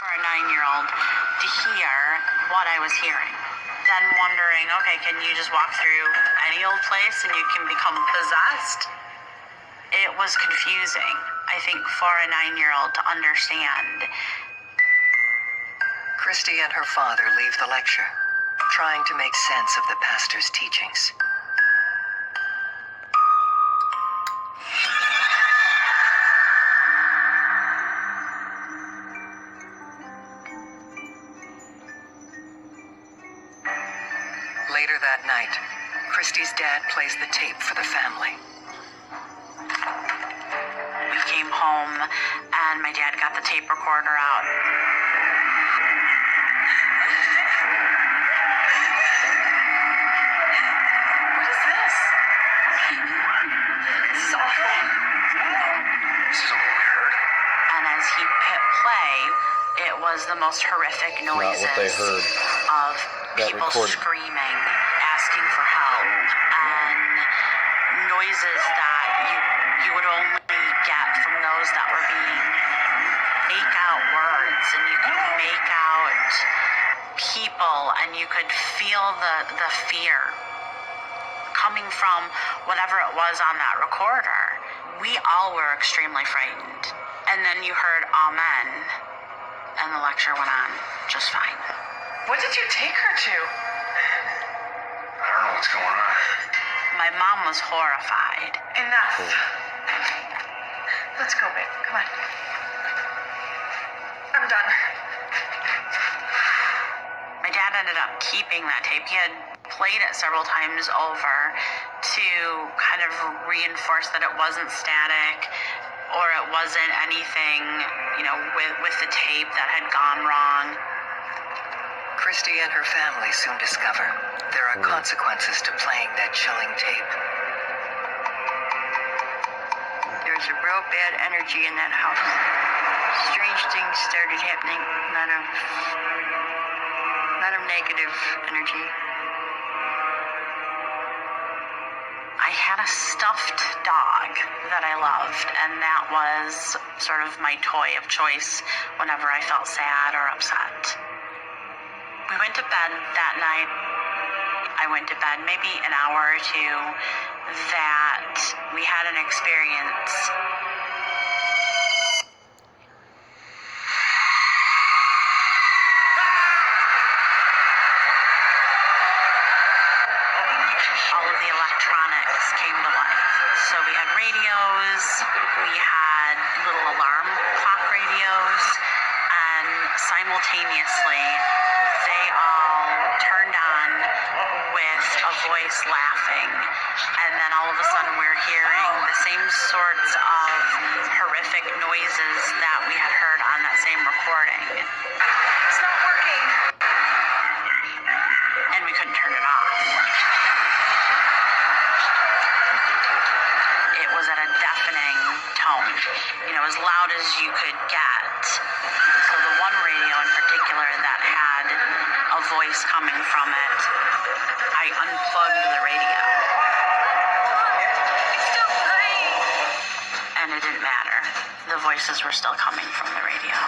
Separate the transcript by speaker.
Speaker 1: for a 9-year-old to hear what I was hearing. Then wondering, okay, can you just walk through any old place and you can become possessed? It was confusing, I think, for a 9-year-old to understand.
Speaker 2: Christy and her father leave the lecture, trying to make sense of the pastor's teachings. Later that night, Christy's dad plays the tape for the family.
Speaker 1: We came home and my dad got the tape recorder out.
Speaker 3: What is this? This is awful.
Speaker 4: This isn't what we heard.
Speaker 1: And as he hit play, it was the most horrific noises
Speaker 5: Not what they heard.
Speaker 1: of
Speaker 5: That
Speaker 1: people
Speaker 5: recording.
Speaker 1: screaming, asking for help, and noises that you would only get from those that were being make out words, and you could make out people, and you could feel the fear coming from whatever it was on that recorder. We all were extremely frightened. And then you heard amen, and the lecture went on just fine.
Speaker 3: What did you take her to?
Speaker 4: I don't know what's going on.
Speaker 1: My mom was horrified.
Speaker 3: Enough. Let's go, babe. Come on. I'm done.
Speaker 1: My dad ended up keeping that tape. He had played it several times over to kind of reinforce that it wasn't static or it wasn't anything, with the tape that had gone wrong.
Speaker 2: Christy and her family soon discover there are consequences to playing that chilling tape.
Speaker 1: There was a real bad energy in that house. Strange things started happening. A lot of negative energy. I had a stuffed dog that I loved, and that was sort of my toy of choice whenever I felt sad or upset. We went to bed that night. I went to bed maybe an hour or two that we had an experience. All of the electronics came to life. So we had radios, we had little alarm clock radios, and simultaneously they all turned on with a voice laughing. And then all of a sudden we're hearing the same sorts of horrific noises that we had heard on that same recording.
Speaker 3: It's not working.
Speaker 1: And we couldn't turn it off. It was at a deafening tone, as loud as you could get. So the one radio in particular that had a voice coming from it, I unplugged the radio.
Speaker 3: It's still playing.
Speaker 1: And it didn't matter. The voices were still coming from the radio.